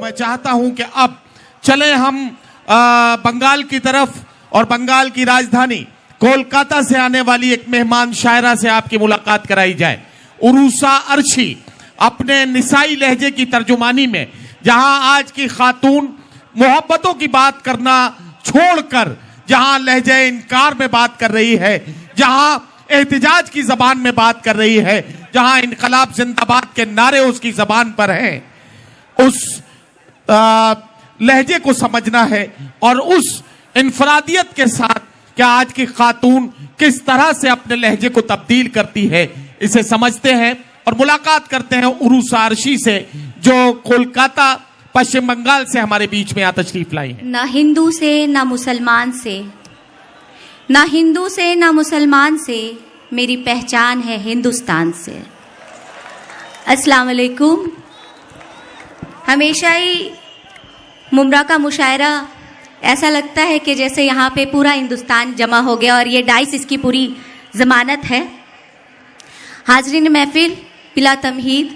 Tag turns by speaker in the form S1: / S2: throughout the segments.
S1: मैं चाहता हूं कि अब चले हम बंगाल की तरफ और बंगाल की राजधानी कोलकाता से आने वाली एक मेहमान शायरा से आपकी मुलाकात कराई जाए। उरूसा अर्शी अपने निसाई लहजे की तर्जुमानी में जहां आज की खातून मोहब्बतों की बात करना छोड़कर जहां लहजे इनकार में बात कर रही है, जहां एहतिजाज की जबान में बात कर रही है, जहां इनकलाब जिंदाबाद के नारे उसकी जबान पर हैं, उस लहजे को समझना है और उस इनफरादियत के साथ क्या आज की खातून किस तरह से अपने लहजे को तब्दील करती है, इसे समझते हैं और मुलाकात करते हैं उरूसा अर्शी से जो कोलकाता पश्चिम बंगाल से हमारे बीच में यहाँ तशरीफ लाई है।
S2: ना हिंदू से ना मुसलमान से, ना हिंदू से ना मुसलमान से, मेरी पहचान है हिंदुस्तान से। अस्सलाम वालेकुम। हमेशा ही मुमरा का मुशायरा ऐसा लगता है कि जैसे यहाँ पे पूरा हिंदुस्तान जमा हो गया और ये डाइस इसकी पूरी जमानत है। हाजरीन महफिल बिला तमहीद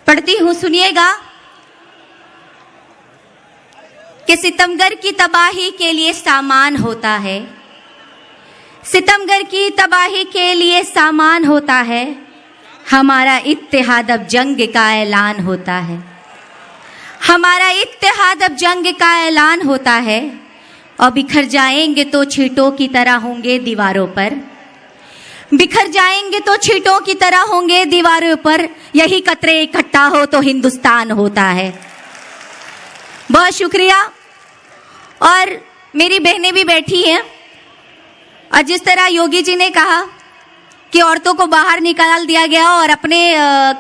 S2: पढ़ती हूँ, सुनिएगा कि सितमगर की तबाही के लिए सामान होता है, सितमगर की तबाही के लिए सामान होता है, हमारा इत्तेहाद अब जंग का ऐलान होता है, हमारा इत्तेहाद अब जंग का ऐलान होता है। और बिखर जाएंगे तो छींटों की तरह होंगे दीवारों पर, बिखर जाएंगे तो छींटों की तरह होंगे दीवारों पर, यही कतरे इकट्ठा हो तो हिंदुस्तान होता है। बहुत शुक्रिया। और मेरी बहनें भी बैठी हैं और जिस तरह योगी जी ने कहा कि औरतों को बाहर निकाल दिया गया और अपने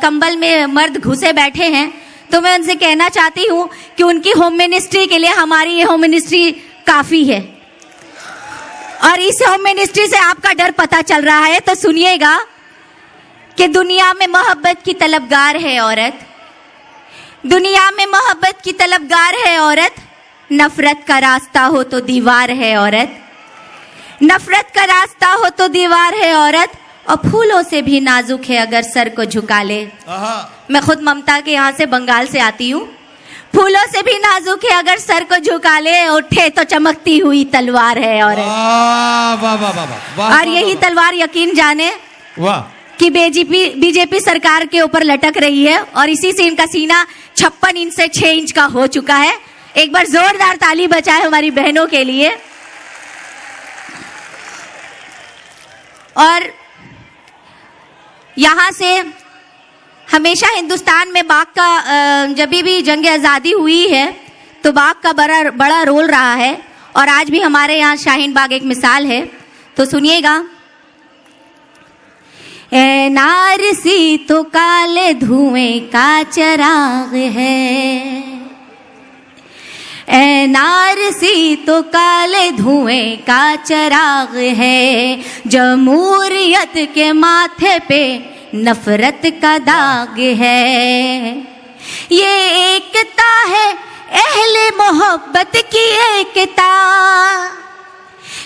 S2: कंबल में मर्द घुसे बैठे हैं, तो मैं उनसे कहना चाहती हूँ कि उनकी होम मिनिस्ट्री के लिए हमारी ये होम मिनिस्ट्री काफ़ी है और इस होम मिनिस्ट्री से आपका डर पता चल रहा है। तो सुनिएगा कि दुनिया में मोहब्बत की तलबगार है औरत, दुनिया में मोहब्बत की तलबगार है औरत, नफरत का रास्ता हो तो दीवार है औरत, नफरत का रास्ता हो तो दीवार है औरत, और फूलों से भी नाजुक है अगर सर को झुका ले। मैं खुद ममता के यहाँ से बंगाल से आती हूँ। फूलों से भी नाजुक है अगर सर को झुका ले, उठे तो चमकती हुई तलवार है औरत। और यही तलवार यकीन जाने कि बीजेपी सरकार के ऊपर लटक रही है और इसी से इनका सीना 56 इंच से 6 इंच का हो चुका है। एक बार जोरदार ताली बजाए हमारी बहनों के लिए। और यहाँ से हमेशा हिंदुस्तान में बाघ का जब भी जंग आज़ादी हुई है तो बाघ का बड़ा रोल रहा है और आज भी हमारे यहाँ शाहीन बाग एक मिसाल है। तो सुनिएगा। ए नारसी तो काले धुएं का चिराग है, ए नारसी तो काले धुएं का चिराग है, जमहूरियत के माथे पे नफरत का दाग है। ये एकता है अहले मोहब्बत की एकता,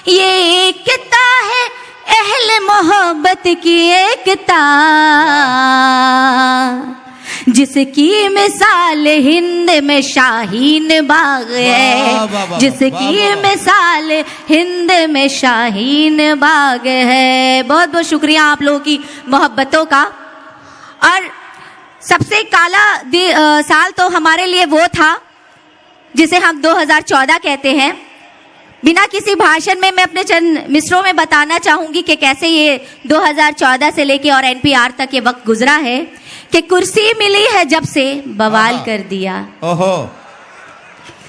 S2: ये एकता है अहले मोहब्बत की एकता, जिसकी मिसाल हिंद में शाहीन बाग है, जिसकी मिसाल हिंद में शाहीन बाग है। बहुत बहुत शुक्रिया आप लोगों की मोहब्बतों का। और सबसे काला साल तो हमारे लिए वो था जिसे हम 2014 कहते हैं। बिना किसी भाषण में मैं अपने चंद मिसरों में बताना चाहूंगी कि कैसे ये 2014 से लेके और एनपीआर तक ये वक्त गुजरा है कि कुर्सी मिली है जब से बवाल कर दिया।
S1: ओहो,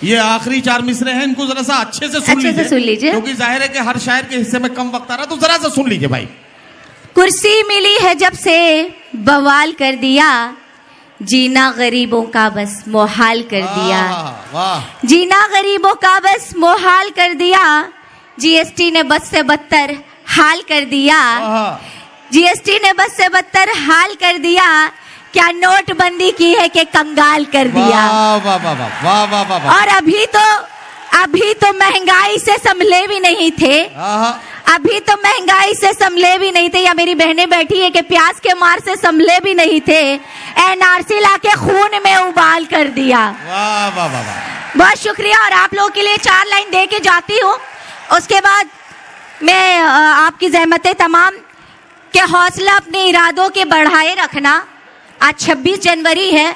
S1: ये आखिरी 4 मिसरे हैं, इनको जरा सा अच्छे से सुन लीजिए क्योंकि जाहिर है कि हर शायर के हिस्से में कम वक्त आ रहा, तो जरा सा सुन लीजिए भाई।
S2: कुर्सी मिली है जब से बवाल कर दिया, जीना गरीबों का बस मोहाल कर दिया, जीना गरीबों का बस मोहाल कर दिया, जीएसटी ने बस से बदतर हाल कर दिया, जीएसटी ने बस से बदतर हाल कर दिया, क्या नोटबंदी की है कि कंगाल कर दिया। और अभी तो महंगाई से संभले भी नहीं थे, अभी तो महंगाई से संभले भी नहीं थे, या मेरी बहनें बैठी है कि प्याज के मार से संभले भी नहीं थे, एनआरसी लाके खून में उबाल कर दिया।
S1: वाह वाह वाह वाह।
S2: बहुत शुक्रिया। और आप लोगों के लिए 4 लाइन दे के जाती हूँ। उसके बाद मैं आपकी ज़हमतें तमाम के हौसला अपने इरादों के बढ़ाए रखना। आज 26 जनवरी है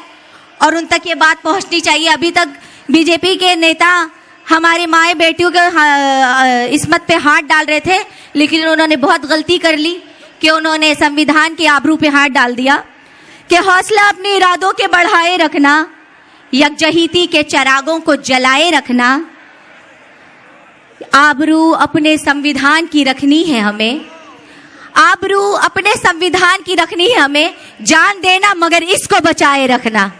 S2: और उन तक ये बात पहुंचनी चाहिए। अभी तक बीजेपी के नेता हमारे माए बेटियों के इस्मत पे हाथ डाल रहे थे, लेकिन उन्होंने बहुत गलती कर ली कि उन्होंने संविधान की आबरू पे हाथ डाल दिया। कि हौसला अपने इरादों के बढ़ाए रखना, यकजहीती के चरागों को जलाए रखना, आबरू अपने संविधान की रखनी है हमें, आबरू अपने संविधान की रखनी है हमें, जान देना मगर इसको बचाए रखना।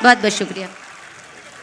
S2: बहुत बहुत शुक्रिया।